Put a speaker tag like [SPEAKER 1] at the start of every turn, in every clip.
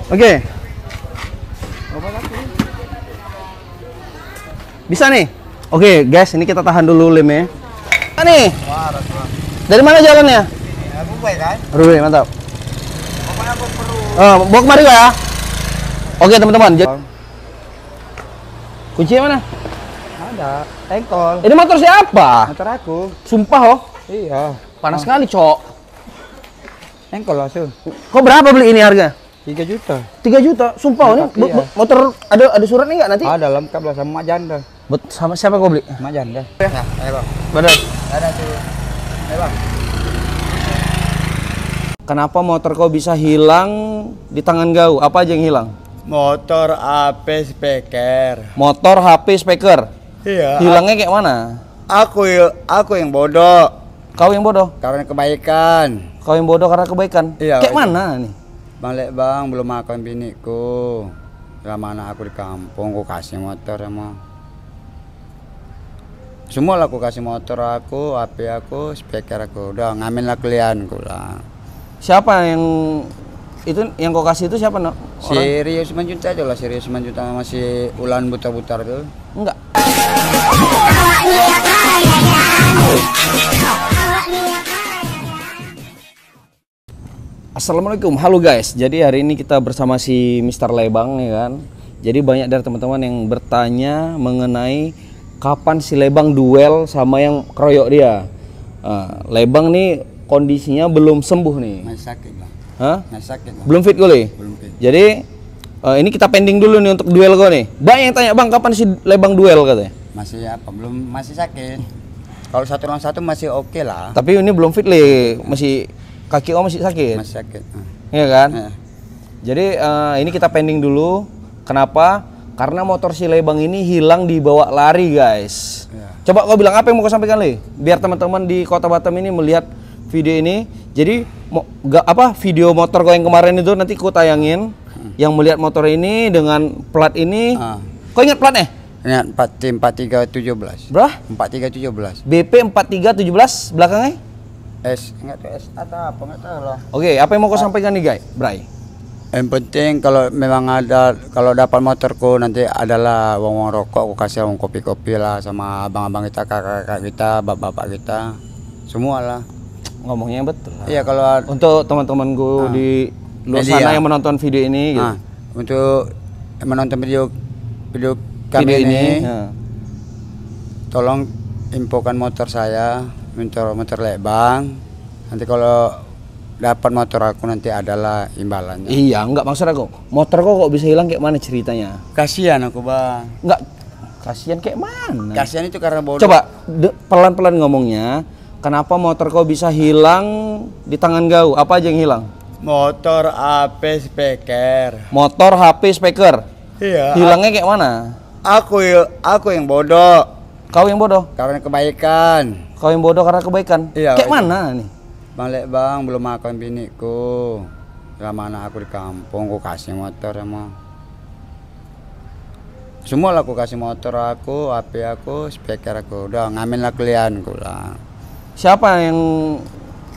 [SPEAKER 1] Oke. Bisa nih. Oke, guys, ini kita tahan dulu lemnya. Nih. Dari mana jalannya?
[SPEAKER 2] Ruwet kan?
[SPEAKER 1] Ruwet, mantap.
[SPEAKER 2] Pokoknya aku perlu.
[SPEAKER 1] Bawa kemari ya. Oke, teman-teman. Kuncinya mana?
[SPEAKER 2] Ada. Engkol.
[SPEAKER 1] Ini motor siapa?
[SPEAKER 2] Motor aku.
[SPEAKER 1] Sumpah, oh.
[SPEAKER 2] Iya.
[SPEAKER 1] Panas sekali, Cok.
[SPEAKER 2] Engkol langsung.
[SPEAKER 1] Kok berapa beli ini harga?
[SPEAKER 2] 3 juta.
[SPEAKER 1] 3 juta. Sumpah, ini
[SPEAKER 2] Iya.
[SPEAKER 1] motor ada surat nih enggak nanti?
[SPEAKER 2] Ada lengkap lah sama Mak Janda.
[SPEAKER 1] Sama siapa kau beli?
[SPEAKER 2] Mak Janda. Ya, ayo bang.
[SPEAKER 1] Benar.
[SPEAKER 2] Ada tuh. Ayo bang.
[SPEAKER 1] Kenapa motor kau bisa hilang di tangan Gau? Apa aja yang hilang?
[SPEAKER 2] Motor AP speaker.
[SPEAKER 1] Motor, HP, speaker.
[SPEAKER 2] Iya.
[SPEAKER 1] Hilangnya kayak mana?
[SPEAKER 2] Aku yang bodoh.
[SPEAKER 1] Kau yang bodoh.
[SPEAKER 2] Karena kebaikan.
[SPEAKER 1] Kau yang bodoh karena kebaikan.
[SPEAKER 2] Iya.
[SPEAKER 1] Kayak mana nih?
[SPEAKER 2] Balik bang, belum makan biniku. Lama anak aku di kampung, aku kasih motor emang. Semua lah aku kasih motor aku, HP aku, speaker aku. Udah ngamen lah kalian aku lah.
[SPEAKER 1] Siapa yang itu yang kau kasih itu siapa, Nok?
[SPEAKER 2] Serius Manjunta aja lah, Serius Manjunta masih Ulan Butar-Butar tuh.
[SPEAKER 1] Enggak. Assalamualaikum, halo guys. Jadi hari ini kita bersama si Mr. Lebang ya kan. Jadi banyak dari teman-teman yang bertanya mengenai kapan si Lebang duel sama yang keroyok dia. Lebang nih kondisinya belum sembuh nih.
[SPEAKER 2] Masih sakit bang.
[SPEAKER 1] Hah?
[SPEAKER 2] Masih sakit bang.
[SPEAKER 1] Belum fit kali?
[SPEAKER 2] Belum fit.
[SPEAKER 1] Jadi ini kita pending dulu nih untuk duel gue nih. Banyak yang tanya, bang kapan si Lebang duel katanya.
[SPEAKER 2] Masih apa? Belum, masih sakit. Kalau 1 lawan 1 masih oke lah.
[SPEAKER 1] Tapi ini belum fit li, masih kaki masih sakit.
[SPEAKER 2] Masih sakit.
[SPEAKER 1] Iya kan?
[SPEAKER 2] Nah.
[SPEAKER 1] Jadi ini kita pending dulu. Kenapa? Karena motor si Lebang ini hilang dibawa lari guys.
[SPEAKER 2] Ya.
[SPEAKER 1] Coba kau bilang apa yang mau kau sampaikan li? Biar teman-teman di Kota Batam ini melihat video ini. Jadi video motor kau yang kemarin itu nanti ku tayangin. Yang melihat motor ini dengan plat ini. Kau ingat platnya?
[SPEAKER 2] Ingat 4317.
[SPEAKER 1] Berapa?
[SPEAKER 2] 4317.
[SPEAKER 1] BP 4317 belakangnya?
[SPEAKER 2] S, enggak tahu S atau apa, enggak tahu lah.
[SPEAKER 1] Oke, apa yang mau kau sampaikan nih guys, Bray?
[SPEAKER 2] Yang penting kalau memang ada, kalau dapat motorku nanti adalah uang rokok, aku kasih uang kopi-kopi lah sama abang-abang kita, kakak-kakak kita, bapak-bapak kita, semua lah.
[SPEAKER 1] Ngomongnya betul lah.
[SPEAKER 2] Iya kalau
[SPEAKER 1] untuk teman-temanku di luar sana yang menonton video ini gitu.
[SPEAKER 2] Untuk menonton video kami ini, tolong infokan motor saya, motor Lebang. Nanti kalau dapat motor aku nanti adalah imbalannya.
[SPEAKER 1] Iya, enggak maksud aku. Motor kok bisa hilang kayak mana ceritanya?
[SPEAKER 2] Kasihan aku bang.
[SPEAKER 1] Enggak, kasihan kayak mana?
[SPEAKER 2] Kasihan itu karena bodoh.
[SPEAKER 1] Coba pelan-pelan ngomongnya. Kenapa motor kau bisa hilang di tangan Gau? Apa aja yang hilang?
[SPEAKER 2] Motor AP speaker.
[SPEAKER 1] Motor, HP, speaker.
[SPEAKER 2] Iya.
[SPEAKER 1] Hilangnya kayak mana?
[SPEAKER 2] Aku yang bodoh.
[SPEAKER 1] Kau yang bodoh.
[SPEAKER 2] Karena kebaikan.
[SPEAKER 1] Kau yang bodoh karena kebaikan.
[SPEAKER 2] Iya.
[SPEAKER 1] Kayak mana nih?
[SPEAKER 2] Balik bang, belum makan biniku. Lama anak aku di kampung, aku kasih motor emang. Semua lah aku kasih motor aku, HP aku, speaker aku. Udah ngamen lah kalian aku lah.
[SPEAKER 1] Siapa yang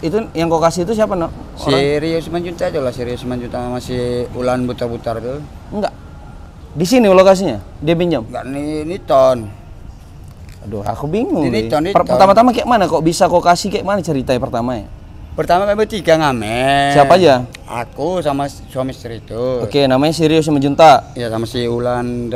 [SPEAKER 1] itu yang kau kasih itu siapa, Nok?
[SPEAKER 2] Serius Manjunta aja lah, Serius Manjunta masih Ulan Butar-Butar tuh.
[SPEAKER 1] Enggak. Di sini lokasinya. Dia pinjam.
[SPEAKER 2] Enggak ini ton.
[SPEAKER 1] Aduh, aku bingung.
[SPEAKER 2] Ini ton.
[SPEAKER 1] Pertama-tama kayak mana kok bisa kau kasih kayak mana ceritanya pertama ya?
[SPEAKER 2] Pertama kami bertiga ngamen.
[SPEAKER 1] Siapa aja?
[SPEAKER 2] Aku sama suami istri itu.
[SPEAKER 1] Oke, namanya Serius Menjunta.
[SPEAKER 2] Iya sama si Ulan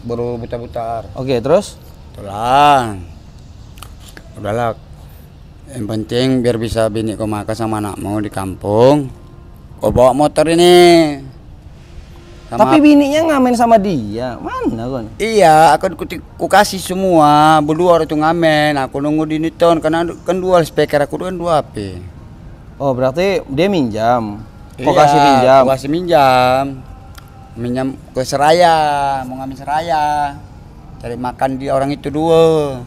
[SPEAKER 2] baru butar-butar.
[SPEAKER 1] Oke, terus?
[SPEAKER 2] Itulah. Udahlah. Yang penting biar bisa bini kau makan sama anakmu di kampung. Kau bawa motor ini.
[SPEAKER 1] Tapi bininya ngamen sama dia. Mana kon?
[SPEAKER 2] Iya, aku kasih semua. Berdua itu ngamen. Aku nunggu di Niton karena kan dua speaker aku kan 2 HP.
[SPEAKER 1] Oh, berarti dia minjam. Kau
[SPEAKER 2] Iya,
[SPEAKER 1] kasih pinjam.
[SPEAKER 2] Aku kasih minjam. Minjam ke Seraya, mau ngambil Seraya. Cari makan di orang itu 2.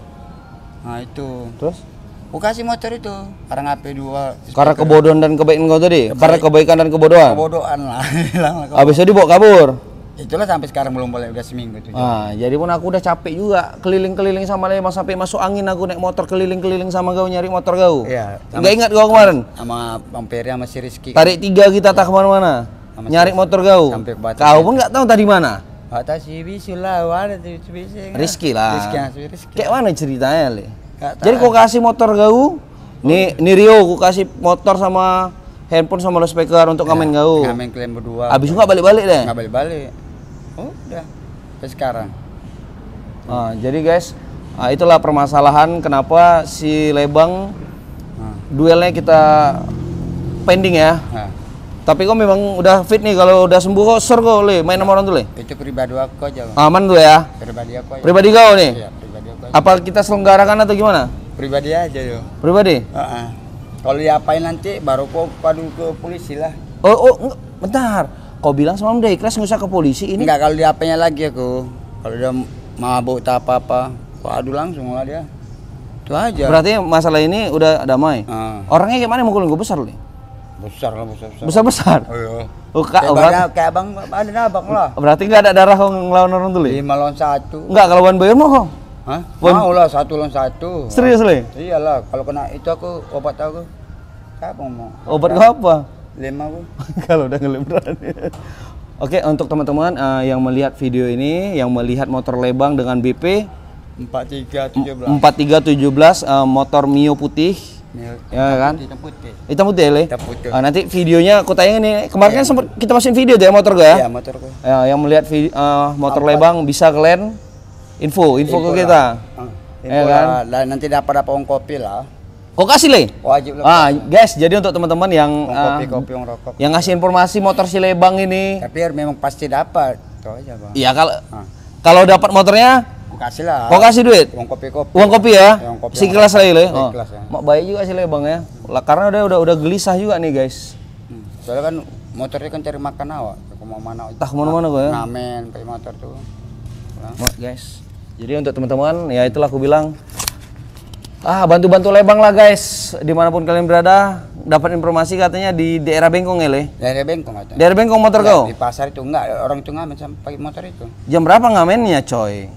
[SPEAKER 2] Nah, itu.
[SPEAKER 1] Terus?
[SPEAKER 2] Aku kasih motor itu, karena HP 2.
[SPEAKER 1] Karena kebodohan dan kebaikan kau tadi? Karena kebaikan dan kebodohan?
[SPEAKER 2] Kebodohan lah.
[SPEAKER 1] Habis itu dibawa kabur?
[SPEAKER 2] Itulah sampai sekarang belum boleh, udah seminggu itu.
[SPEAKER 1] Jadi pun aku udah capek juga keliling-keliling sama Lebang sampai masuk angin aku naik motor keliling-keliling sama kau nyari motor kau.
[SPEAKER 2] Iya.
[SPEAKER 1] Enggak ingat kau kemarin?
[SPEAKER 2] Sama Bang Peri sama si Rizky.
[SPEAKER 1] Tarik 3 kita tak kemana-mana. nyari motor kau.
[SPEAKER 2] Sampai ke batas.
[SPEAKER 1] Kau pun nggak tahu tadi mana.
[SPEAKER 2] Batas si bisu lah, ada tuh bisu.
[SPEAKER 1] Rizky lah.
[SPEAKER 2] Rizky.
[SPEAKER 1] Kayak mana ceritanya le?
[SPEAKER 2] Nggak tahu.
[SPEAKER 1] Jadi kau kasih motor kau, nih Rio, kau kasih motor sama handphone sama loudspeaker untuk ngamen kau.
[SPEAKER 2] Ngamen kalian berdua.
[SPEAKER 1] Abis itu nggak balik-balik deh.
[SPEAKER 2] Nggak balik-balik. Udah. Sampai sekarang.
[SPEAKER 1] Jadi guys, itulah permasalahan kenapa si Lebang duelnya kita pending ya.
[SPEAKER 2] Nah,
[SPEAKER 1] Tapi kok memang udah fit nih, kalau udah sembuh kok ser kok le, main sama orang tuh le.
[SPEAKER 2] itu pribadi aku aja. Bang.
[SPEAKER 1] Aman tuh ya.
[SPEAKER 2] Pribadi aku aja.
[SPEAKER 1] Pribadi kau nih.
[SPEAKER 2] Iya, pribadi aku aja.
[SPEAKER 1] Apa kita selenggarakan atau gimana?
[SPEAKER 2] Pribadi aja yo.
[SPEAKER 1] Pribadi?
[SPEAKER 2] Kalau diapain nanti baru kau padu ke polisi lah.
[SPEAKER 1] Bentar. Kau bilang sama udah ikhlas nggak usah ke polisi ini.
[SPEAKER 2] Enggak, kalau diapainnya lagi aku. Kalau dia mabuk tak apa-apa, kau adu langsung lah dia. Itu aja.
[SPEAKER 1] Berarti masalah ini udah damai. Orangnya gimana mukulin gue besar le?
[SPEAKER 2] Besar lah, besar.
[SPEAKER 1] Besar.
[SPEAKER 2] Oh iya.
[SPEAKER 1] Kayak
[SPEAKER 2] abang ada abang lah.
[SPEAKER 1] berarti nggak ada darah kau ngelawan orang tuh le?
[SPEAKER 2] 5 lawan 1.
[SPEAKER 1] Nggak, kalau One Bayer mau kok?
[SPEAKER 2] Hah? Mau lah 1 lawan 1.
[SPEAKER 1] Serius le?
[SPEAKER 2] Iyalah, kalau kena itu aku obat aku. Siapa mau?
[SPEAKER 1] Obat kau apa?
[SPEAKER 2] 5 aku.
[SPEAKER 1] Kalau udah ngelebaran. Oke, untuk teman-teman yang melihat video ini, yang melihat motor Lebang dengan BP
[SPEAKER 2] 4317.
[SPEAKER 1] 4317 motor Mio putih, ya kan? Hitam putih le.
[SPEAKER 2] Hitam putih.
[SPEAKER 1] Nanti videonya aku tayangin nih. Kemarin kan sempat kita masukin video tuh ya motor gue ya.
[SPEAKER 2] Iya, motorku.
[SPEAKER 1] Yang melihat motor Lebang bisa kalian info ke kita.
[SPEAKER 2] Ya kan? Dan nanti dapat uang kopi lah.
[SPEAKER 1] Kok kasih le?
[SPEAKER 2] Wajib lah.
[SPEAKER 1] Guys, jadi untuk teman-teman yang
[SPEAKER 2] kopi, uang rokok.
[SPEAKER 1] yang ngasih informasi motor si Lebang ini,
[SPEAKER 2] Tapi memang pasti dapat. Itu aja, Bang.
[SPEAKER 1] iya kalau dapat motornya,
[SPEAKER 2] Aku kasih lah.
[SPEAKER 1] kau kasih duit.
[SPEAKER 2] Uang kopi.
[SPEAKER 1] Uang kopi ya?
[SPEAKER 2] Uang kopi.
[SPEAKER 1] Si kelas lagi le.
[SPEAKER 2] Kelas, ya.
[SPEAKER 1] Mak baik juga sih Lebang ya. Lah karena udah gelisah juga nih guys.
[SPEAKER 2] Soalnya kan motornya kan cari makan awak. Aku mau mana?
[SPEAKER 1] Entah kemana-mana kok ya.
[SPEAKER 2] Ngamen pakai motor tuh.
[SPEAKER 1] Mak guys. Jadi untuk teman-teman ya itulah aku bilang. Bantu-bantu Lebang lah guys. Dimanapun kalian berada, dapat informasi katanya di daerah Bengkong ya le.
[SPEAKER 2] Daerah Bengkong katanya.
[SPEAKER 1] Daerah Bengkong motor kau?
[SPEAKER 2] Di pasar itu enggak, orang itu ngamen pakai motor itu.
[SPEAKER 1] Jam berapa ngamennya coy?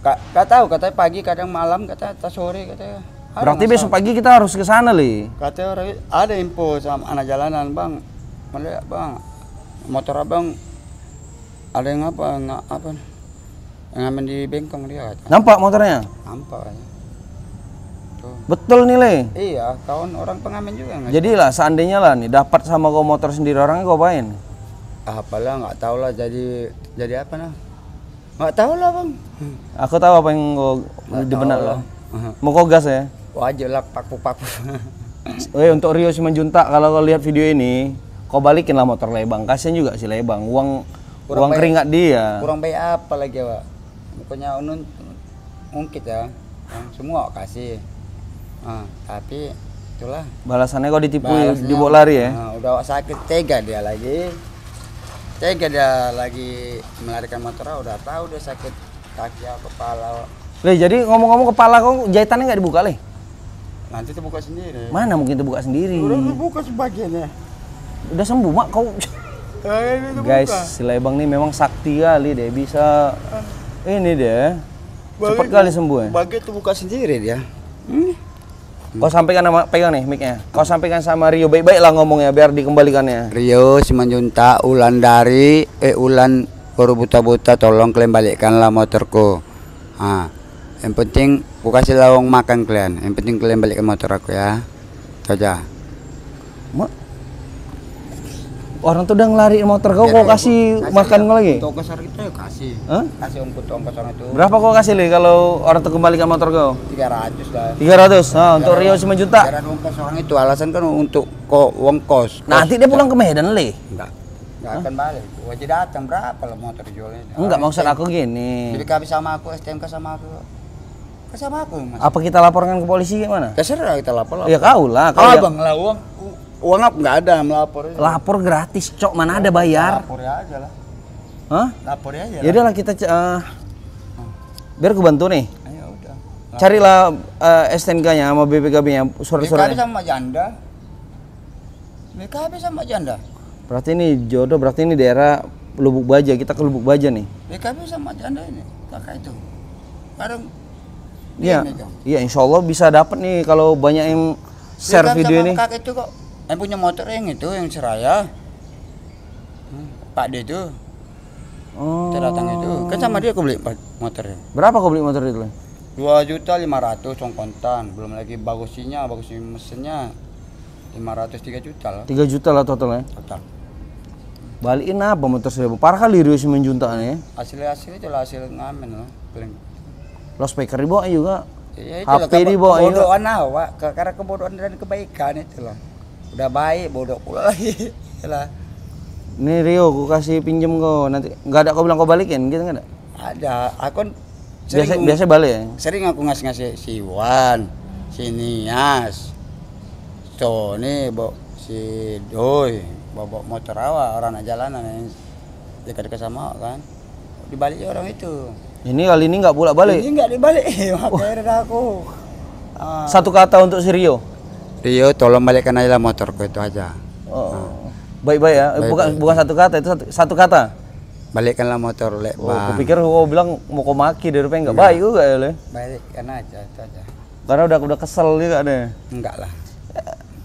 [SPEAKER 2] Gak tahu, katanya pagi, kadang malam, katanya sore, katanya.
[SPEAKER 1] Berarti besok pagi kita harus ke sana li.
[SPEAKER 2] Katanya orang ada info sama anak jalanan, Bang. Melihat Bang, motor abang ada yang apa yang ngamen di Bengkong dia katanya.
[SPEAKER 1] Nampak motornya?
[SPEAKER 2] Nampak katanya. Tuh.
[SPEAKER 1] Betul nih le.
[SPEAKER 2] Iya, kawan orang pengamen juga nggak?
[SPEAKER 1] Jadilah seandainya lah nih dapat sama kau motor sendiri, orangnya kau apain?
[SPEAKER 2] Apalah, nggak tahu lah, jadi apa nah? Nggak tahu lah Bang.
[SPEAKER 1] Aku tahu apa yang kau di benak lo. Mau kau gas ya?
[SPEAKER 2] Wajib lah paku-paku.
[SPEAKER 1] Untuk Rio Simanjuntak, kalau kau lihat video ini, kau balikin lah motor Lebang. Kasian juga si Lebang, uang keringat dia.
[SPEAKER 2] Kurang baik apa lagi Pak? Pokoknya ungkit ya. Semua kasih. Tapi itulah.
[SPEAKER 1] Balasannya kau ditipu, dibawa lari ya?
[SPEAKER 2] Udah sakit, tega dia lagi melarikan motor, udah tahu dia sakit kaki atau kepala.
[SPEAKER 1] Jadi ngomong-ngomong kepala kau jahitannya nggak dibuka le?
[SPEAKER 2] Nanti terbuka sendiri.
[SPEAKER 1] Mana mungkin terbuka sendiri?
[SPEAKER 2] Udah terbuka sebagiannya.
[SPEAKER 1] Udah sembuh mak kau. Guys, si Lebang nih memang sakti kali deh, bisa ini deh. Cepat kali sembuh ya.
[SPEAKER 2] Bagian terbuka sendiri dia.
[SPEAKER 1] Kau sampaikan sama, pegang nih mic-nya. Kau sampaikan sama Rio baik-baik lah ngomongnya biar dikembalikannya.
[SPEAKER 2] Rio Simanjuntak, Ulan baru buta-buta, tolong kalian balikkanlah motorku. Yang penting aku kasih lawang makan kalian. Yang penting kalian balikkan motor aku ya. Itu aja.
[SPEAKER 1] Orang tuh udah ngelariin motor kau kasih makan kau lagi?
[SPEAKER 2] Untuk ongkos kita kasih. Kasih ongkos orang itu.
[SPEAKER 1] Berapa kau kasih li kalau orang tuh kembalikan motor kau?
[SPEAKER 2] 300 lah.
[SPEAKER 1] 300. Untuk Rio Simanjuntak.
[SPEAKER 2] 300 ongkos orang itu, alasan kan untuk uang kos.
[SPEAKER 1] Nanti dia pulang ke Medan li.
[SPEAKER 2] Enggak akan balik. Wajib datang berapa lah motor jualnya?
[SPEAKER 1] Enggak, maksud aku gini.
[SPEAKER 2] BPKB sama aku, STNK sama aku. Sama aku Mas.
[SPEAKER 1] Apa kita laporkan ke polisi gimana?
[SPEAKER 2] Terserah kita lapor.
[SPEAKER 1] Ya kau lah.
[SPEAKER 2] Bang lah uang apa nggak ada melapor.
[SPEAKER 1] Lapor gratis, cok, mana ada bayar?
[SPEAKER 2] Lapor aja lah. Lapor aja.
[SPEAKER 1] Ya udahlah kita biar aku bantu nih.
[SPEAKER 2] Ayo udah.
[SPEAKER 1] Carilah STNK-nya sama BPKB-nya, surat-surat.
[SPEAKER 2] BPKB sama janda. BPKB sama janda.
[SPEAKER 1] Berarti ini jodoh, berarti ini daerah Lubuk Baja, kita ke Lubuk Baja nih.
[SPEAKER 2] BPKB sama janda ini, kakak itu. Kadang
[SPEAKER 1] Iya, insya Allah bisa dapat nih kalau banyak yang share
[SPEAKER 2] BPKB
[SPEAKER 1] video
[SPEAKER 2] sama
[SPEAKER 1] ini.
[SPEAKER 2] Kakak itu kok yang punya motor yang itu, yang Seraya. Pak D itu.
[SPEAKER 1] Oh.
[SPEAKER 2] Kita datang itu. Kan sama dia aku beli motornya.
[SPEAKER 1] Berapa kau beli motor itu?
[SPEAKER 2] 2.500.000 uang kontan. Belum lagi bagus mesinnya 500 3 juta lah.
[SPEAKER 1] 3 juta lah totalnya.
[SPEAKER 2] Total.
[SPEAKER 1] Balikin apa motor Silebang? Parah kali Rio 9 juta nih.
[SPEAKER 2] Hasil itu lah hasil ngamen loh.
[SPEAKER 1] Loudspeaker dibawa juga.
[SPEAKER 2] Ya,
[SPEAKER 1] HP dibawa juga.
[SPEAKER 2] Kebodohan awak, karena kebodohan dan kebaikan itu loh. Udah baik, bodoh pula lagi. Yalah.
[SPEAKER 1] Nih Rio, aku kasih pinjem kau. Nanti nggak ada kau bilang kau balikin, gitu nggak ada?
[SPEAKER 2] Ada. Aku
[SPEAKER 1] Biasa balik ya?
[SPEAKER 2] Sering aku ngasih si Iwan, si Nias, Tony, si Doi, bawa motor awak orang anak jalanan yang dekat-dekat sama kan. Dibalik orang itu.
[SPEAKER 1] Ini kali ini nggak pulak balik.
[SPEAKER 2] Ini nggak dibalik, makanya ada aku.
[SPEAKER 1] Satu kata untuk si Rio.
[SPEAKER 2] Rio, tolong balikkan aja lah motorku itu aja.
[SPEAKER 1] Oh. Baik-baik ya.
[SPEAKER 2] Baik-baik.
[SPEAKER 1] Bukan satu kata, itu satu kata.
[SPEAKER 2] Balikkanlah motor lek,
[SPEAKER 1] Oh,
[SPEAKER 2] Bang.
[SPEAKER 1] aku pikir kau bilang mau kau maki dari rupanya nggak baik juga ya le.
[SPEAKER 2] Balikkan aja itu aja.
[SPEAKER 1] Karena udah kesel juga deh.
[SPEAKER 2] Enggak lah.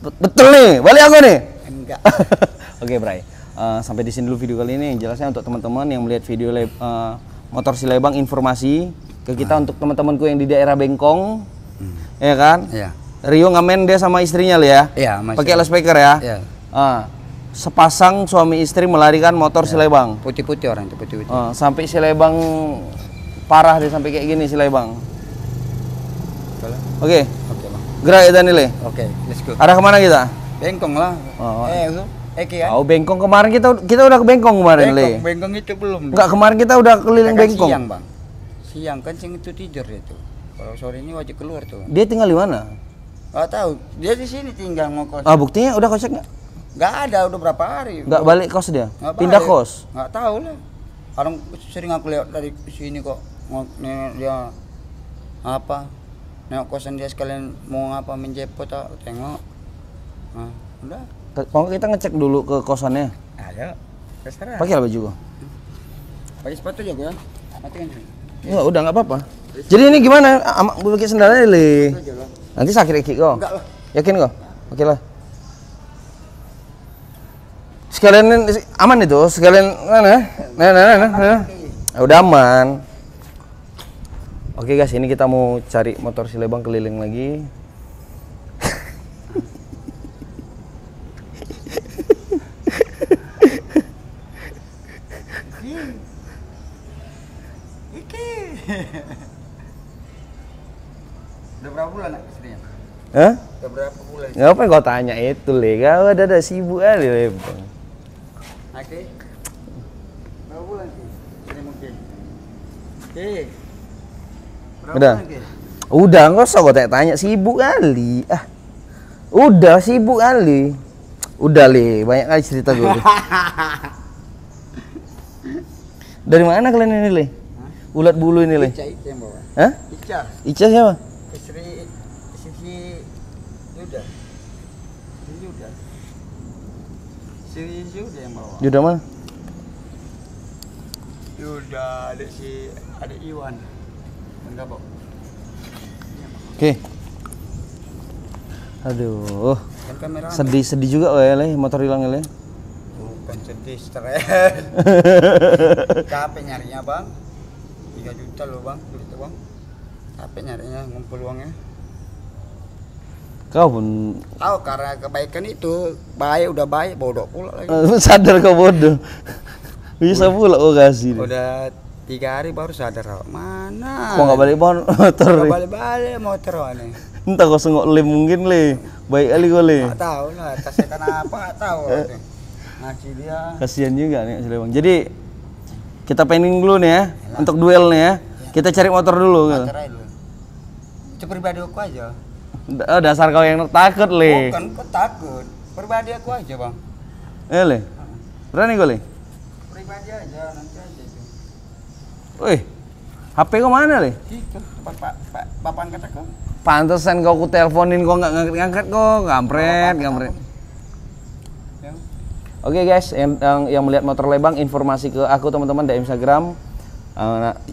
[SPEAKER 1] Betul nih, balik aku nih.
[SPEAKER 2] Enggak.
[SPEAKER 1] Oke, Bray. Sampai di sini dulu video kali ini. Jelasnya untuk teman-teman yang melihat video motor Silebang, informasi ke kita untuk teman-temanku yang di daerah Bengkong. Ya kan?
[SPEAKER 2] Iya.
[SPEAKER 1] Rio ngamen dia sama istrinya le ya.
[SPEAKER 2] Iya, masih.
[SPEAKER 1] Pakai loudspeaker ya.
[SPEAKER 2] Iya.
[SPEAKER 1] Sepasang suami istri melarikan motor Silebang.
[SPEAKER 2] Putih-putih orang itu, putih-putih.
[SPEAKER 1] Sampai Silebang parah deh, sampai kayak gini Silebang. Oke.
[SPEAKER 2] Oke, Bang.
[SPEAKER 1] Gerak kita nih le.
[SPEAKER 2] Oke, let's go.
[SPEAKER 1] Arah kemana kita?
[SPEAKER 2] Bengkong lah.
[SPEAKER 1] Oh.
[SPEAKER 2] Eki kan?
[SPEAKER 1] Oh, Bengkong kemarin kita udah ke Bengkong kemarin le.
[SPEAKER 2] Bengkong itu belum.
[SPEAKER 1] Enggak, kemarin kita udah keliling
[SPEAKER 2] Kan
[SPEAKER 1] Bengkong.
[SPEAKER 2] siang, Bang. Siang kan sing itu tidur itu. Kalau sore ini wajib keluar tuh.
[SPEAKER 1] Dia tinggal di mana?
[SPEAKER 2] Enggak tahu. Dia di sini tinggal ngokos.
[SPEAKER 1] Buktinya udah kos nggak?
[SPEAKER 2] Enggak ada, udah berapa hari.
[SPEAKER 1] Nggak balik kos dia?
[SPEAKER 2] Nggak
[SPEAKER 1] Pindah
[SPEAKER 2] balik.
[SPEAKER 1] kos?
[SPEAKER 2] Nggak tahu lah. Orang sering aku lihat dari sini kok. Dia apa? Nengok kosan dia sekalian mau apa menjepot tak tengok. Nah, udah.
[SPEAKER 1] Pokoknya kita ngecek dulu ke kosannya.
[SPEAKER 2] Ada. Terserah.
[SPEAKER 1] Pakai baju gua.
[SPEAKER 2] Pakai sepatu juga ya. Mati kan.
[SPEAKER 1] Ya udah nggak apa-apa. Jadi ini gimana? Gue pakai sendalnya le. Nanti sakit kaki kok.
[SPEAKER 2] Enggak lah.
[SPEAKER 1] Yakin kok? Oke lah. Sekalian aman itu, sekalian mana? Nah. Udah aman. Oke guys, ini kita mau cari motor Silebang keliling lagi.
[SPEAKER 2] Udah berapa bulan nak istrinya?
[SPEAKER 1] Hah?
[SPEAKER 2] Udah berapa bulan?
[SPEAKER 1] Ngapain kau tanya itu le? Kau ada sibuk kali le.
[SPEAKER 2] Oke. Berapa bulan sih? Ini mungkin. Oke. Berapa
[SPEAKER 1] Udah.
[SPEAKER 2] bulan, Ki?
[SPEAKER 1] Udah, nggak usah kau tanya sibuk kali. Udah sibuk kali. Udah le, banyak kali cerita gue. Dari mana kalian ini le? Ulat bulu ini le?
[SPEAKER 2] Ica yang bawa.
[SPEAKER 1] Hah?
[SPEAKER 2] Ica.
[SPEAKER 1] Ica siapa?
[SPEAKER 2] Istri Yuda. Yuda. Si Yuda yang bawa.
[SPEAKER 1] Yuda mana?
[SPEAKER 2] Yuda ada Iwan. Enggak, Bok.
[SPEAKER 1] Oke. Aduh.
[SPEAKER 2] Kan kamera.
[SPEAKER 1] Sedih juga le, motor hilang le.
[SPEAKER 2] Bukan sedih, stres. Capek nyarinya, Bang. 3 juta loh, Bang. Duit itu, Bang. Capek nyarinya, ngumpul uangnya.
[SPEAKER 1] Kau pun
[SPEAKER 2] Karena kebaikan itu, udah baik, bodoh pula lagi.
[SPEAKER 1] sadar kau bodoh. Bisa pula kau kasih.
[SPEAKER 2] Udah 3 hari baru sadar. Mana?
[SPEAKER 1] Kok nggak balik motor?
[SPEAKER 2] Nggak balik-balik motor nih.
[SPEAKER 1] Entah kau sengok lem mungkin le. Baik kali kau le.
[SPEAKER 2] Nggak tahu lah, tasnya kenapa nggak tahu. Ngasih dia.
[SPEAKER 1] Kasihan juga nih Silebang. Jadi kita pending dulu nih ya untuk duel nih ya. Kita cari motor dulu. Gitu.
[SPEAKER 2] Cerai lu. Itu pribadi aku aja.
[SPEAKER 1] Dasar kau yang takut le.
[SPEAKER 2] Bukan, kok takut. Pribadi aku aja, Bang.
[SPEAKER 1] Le. Berani kau le?
[SPEAKER 2] Pribadi aja, nanti aja itu.
[SPEAKER 1] Wih, HP kau mana le?
[SPEAKER 2] Itu tempat Bapak angkat aku.
[SPEAKER 1] Pantesan kau teleponin kau nggak ngangkat kau, ngampret.
[SPEAKER 2] Ya.
[SPEAKER 1] Oke guys, yang melihat motor Lebang, informasi ke aku teman-teman di Instagram.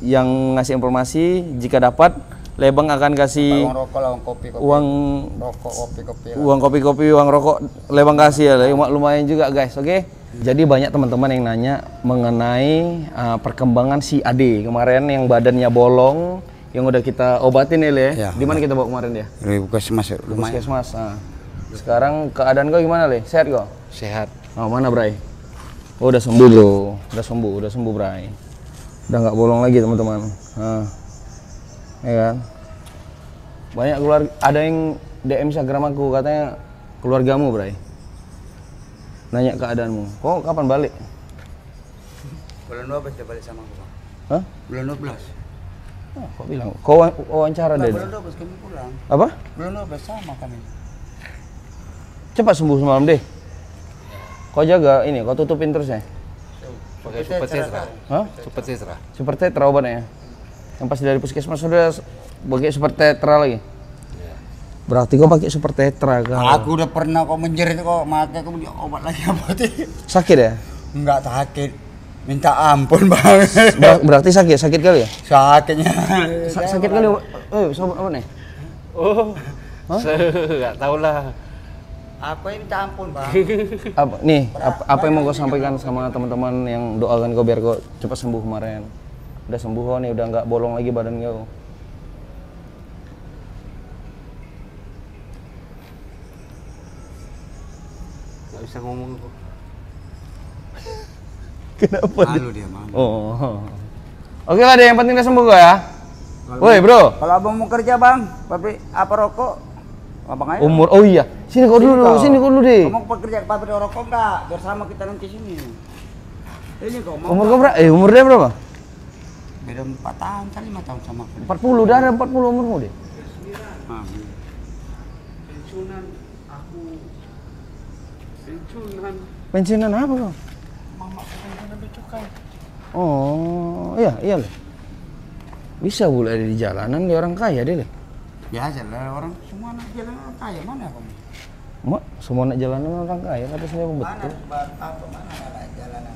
[SPEAKER 1] Yang ngasih informasi jika dapat Lebang akan kasih
[SPEAKER 2] Uang rokok lah, uang kopi.
[SPEAKER 1] uang
[SPEAKER 2] Rokok, kopi lah.
[SPEAKER 1] uang kopi-kopi, uang rokok Lebang kasih ya, lumayan juga guys. Oke. Jadi banyak teman-teman yang nanya mengenai perkembangan si Ade kemarin yang badannya bolong, yang udah kita obatin ya, Le.
[SPEAKER 2] Ya,
[SPEAKER 1] Di mana kita bawa kemarin dia?
[SPEAKER 2] Di Puskesmas lumayan.
[SPEAKER 1] Puskesmas. Sekarang keadaan kau gimana, Le? Sehat kau?
[SPEAKER 3] Sehat.
[SPEAKER 1] Oh, mana, Bray? Oh, udah sembuh, Bro. Udah sembuh, Bray. Udah nggak bolong lagi, teman-teman. Ya kan? Banyak keluarga, ada yang DM Instagram aku katanya keluargamu, Bray. Nanya keadaanmu. Kok kapan balik?
[SPEAKER 2] Bulan 12 dia balik sama aku, Bang.
[SPEAKER 1] Hah?
[SPEAKER 2] Bulan 12.
[SPEAKER 1] Oh, kok bilang? Kau wawancara deh.
[SPEAKER 2] Bulan 12 kami pulang.
[SPEAKER 1] Apa?
[SPEAKER 2] Bulan 12 sama kami.
[SPEAKER 1] Cepat sembuh semalam deh. Kau jaga ini, kau tutupin terus ya.
[SPEAKER 3] Pakai Super Tetra.
[SPEAKER 1] Hah?
[SPEAKER 3] Super Tetra.
[SPEAKER 1] Super Tetra obatnya ya. Yang pas dari puskesmas sudah pakai Super Tetra lagi. Berarti kau pakai Super Tetra kan?
[SPEAKER 2] Aku udah pernah kok menjerit kok, makanya aku beli obat lagi apa sih?
[SPEAKER 1] Sakit ya?
[SPEAKER 2] Enggak sakit. Minta ampun, Bang.
[SPEAKER 1] Berarti sakit kali ya?
[SPEAKER 2] Sakitnya.
[SPEAKER 1] Sakit kali. Sobat apa nih?
[SPEAKER 3] Oh. Enggak tahu lah.
[SPEAKER 2] Aku yang minta ampun, Bang.
[SPEAKER 1] Apa yang mau kau sampaikan sama teman-teman yang doakan kau biar kau cepat sembuh kemarin? Udah sembuh kau nih, udah nggak bolong lagi badan kau.
[SPEAKER 3] Nggak bisa ngomong kok.
[SPEAKER 1] Kenapa
[SPEAKER 2] Malu dia, malu.
[SPEAKER 1] Oh. Oke lah deh, yang penting udah sembuh kau ya. Woi, Bro.
[SPEAKER 2] Kalau Abang mau kerja, Bang, pabrik apa rokok? Abang aja.
[SPEAKER 1] Oh iya. Sini kau dulu, sini kau dulu deh.
[SPEAKER 2] Kamu mau kerja ke pabrik rokok enggak? Biar sama kita nanti sini. Ini kok mau.
[SPEAKER 1] Umur kau berapa? Umur dia berapa?
[SPEAKER 2] Beda 4 tahun kali 5 tahun sama aku.
[SPEAKER 1] 40, udah ada 40 umurmu deh.
[SPEAKER 2] Nah,
[SPEAKER 3] Pensiunan aku. Pensiunan.
[SPEAKER 1] Pensiunan apa kau?
[SPEAKER 3] Mama aku pensiunan becukai.
[SPEAKER 1] Oh, iya loh. Bisa boleh ada di jalanan, dia orang kaya deh.
[SPEAKER 2] biasa lah orang semua anak jalan orang kaya mana kamu?
[SPEAKER 1] Mak, semua anak jalanan orang kaya, kata saya betul.
[SPEAKER 2] Mana apa mana ada jalanan?